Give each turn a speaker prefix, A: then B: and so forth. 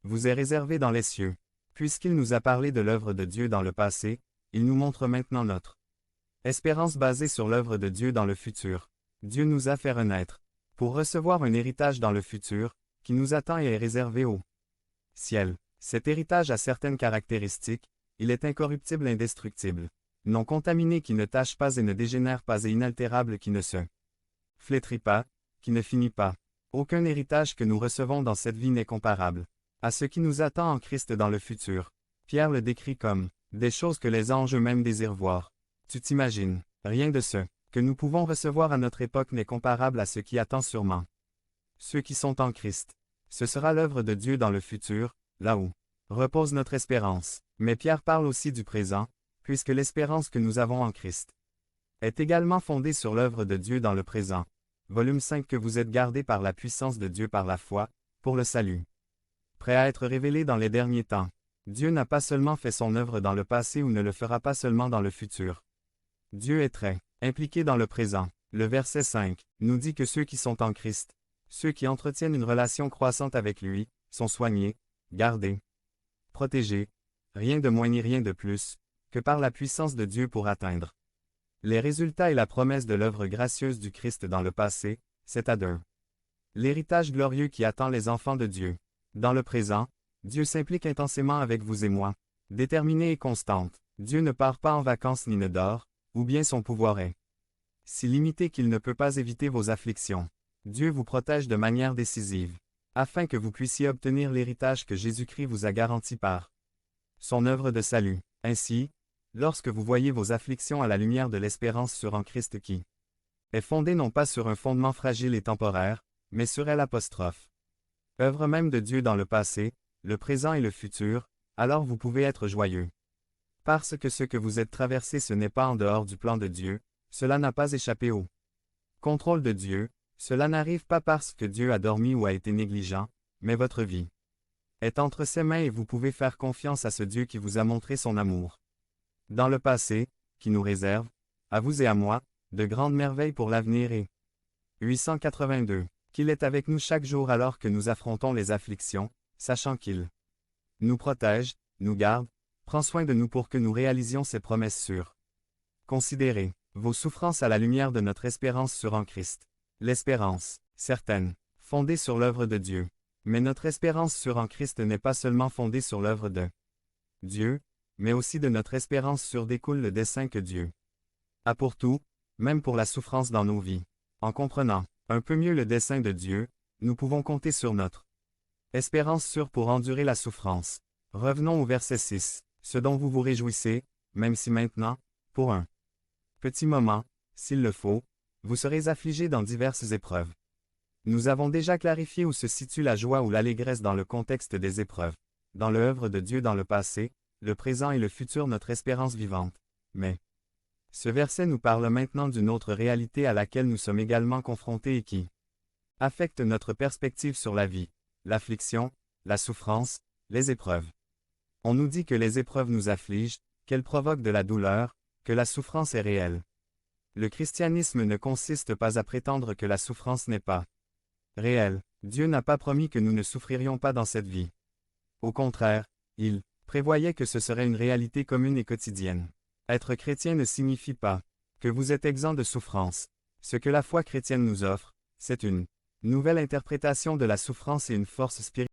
A: vous est réservé dans les cieux. Puisqu'il nous a parlé de l'œuvre de Dieu dans le passé, il nous montre maintenant notre espérance basée sur l'œuvre de Dieu dans le futur. Dieu nous a fait renaître pour recevoir un héritage dans le futur, qui nous attend et est réservé au ciel. Cet héritage a certaines caractéristiques, il est incorruptible, indestructible, non contaminé, qui ne tache pas et ne dégénère pas, et inaltérable, qui ne se flétrit pas, qui ne finit pas. Aucun héritage que nous recevons dans cette vie n'est comparable à ce qui nous attend en Christ dans le futur. Pierre le décrit comme des choses que les anges eux-mêmes désirent voir. Tu t'imagines, rien de ce que nous pouvons recevoir à notre époque n'est comparable à ce qui attend sûrement ceux qui sont en Christ. Ce sera l'œuvre de Dieu dans le futur, là où repose notre espérance. Mais Pierre parle aussi du présent, puisque l'espérance que nous avons en Christ est également fondée sur l'œuvre de Dieu dans le présent. Volume 5. Que vous êtes gardés par la puissance de Dieu par la foi, pour le salut, prêt à être révélé dans les derniers temps. Dieu n'a pas seulement fait son œuvre dans le passé ou ne le fera pas seulement dans le futur. Dieu est très impliqué dans le présent. Le verset 5 nous dit que ceux qui sont en Christ, ceux qui entretiennent une relation croissante avec lui, sont soignés, gardés, protégés, rien de moins ni rien de plus, que par la puissance de Dieu pour atteindre les résultats et la promesse de l'œuvre gracieuse du Christ dans le passé, c'est-à-dire l'héritage glorieux qui attend les enfants de Dieu. Dans le présent, Dieu s'implique intensément avec vous et moi, déterminée et constante. Dieu ne part pas en vacances ni ne dort, ou bien son pouvoir est si limité qu'il ne peut pas éviter vos afflictions. Dieu vous protège de manière décisive, afin que vous puissiez obtenir l'héritage que Jésus-Christ vous a garanti par son œuvre de salut. Ainsi, lorsque vous voyez vos afflictions à la lumière de l'espérance sur en Christ qui est fondée non pas sur un fondement fragile et temporaire, mais sur l'apostrophe œuvre même de Dieu dans le passé, le présent et le futur, alors vous pouvez être joyeux. Parce que ce que vous êtes traversé, ce n'est pas en dehors du plan de Dieu, cela n'a pas échappé au contrôle de Dieu, cela n'arrive pas parce que Dieu a dormi ou a été négligent, mais votre vie est entre ses mains et vous pouvez faire confiance à ce Dieu qui vous a montré son amour dans le passé, qui nous réserve, à vous et à moi, de grandes merveilles pour l'avenir et 882. Qu'il est avec nous chaque jour alors que nous affrontons les afflictions, sachant qu'il nous protège, nous garde, prend soin de nous pour que nous réalisions ses promesses sûres. Considérez vos souffrances à la lumière de notre espérance sur en Christ. L'espérance, certaine, fondée sur l'œuvre de Dieu. Mais notre espérance sur en Christ n'est pas seulement fondée sur l'œuvre de Dieu, mais aussi de notre espérance sur découle le dessein que Dieu a pour tout, même pour la souffrance dans nos vies. En comprenant un peu mieux le dessein de Dieu, nous pouvons compter sur notre espérance sûre pour endurer la souffrance. Revenons au verset 6. Ce dont vous vous réjouissez, même si maintenant, pour un petit moment, s'il le faut, vous serez affligés dans diverses épreuves. Nous avons déjà clarifié où se situe la joie ou l'allégresse dans le contexte des épreuves, dans l'œuvre de Dieu dans le passé, le présent et le futur, notre espérance vivante. Mais ce verset nous parle maintenant d'une autre réalité à laquelle nous sommes également confrontés et qui affecte notre perspective sur la vie, l'affliction, la souffrance, les épreuves. On nous dit que les épreuves nous affligent, qu'elles provoquent de la douleur, que la souffrance est réelle. Le christianisme ne consiste pas à prétendre que la souffrance n'est pas réelle. Dieu n'a pas promis que nous ne souffririons pas dans cette vie. Au contraire, il prévoyait que ce serait une réalité commune et quotidienne. Être chrétien ne signifie pas que vous êtes exempt de souffrance. Ce que la foi chrétienne nous offre, c'est une nouvelle interprétation de la souffrance et une force spirituelle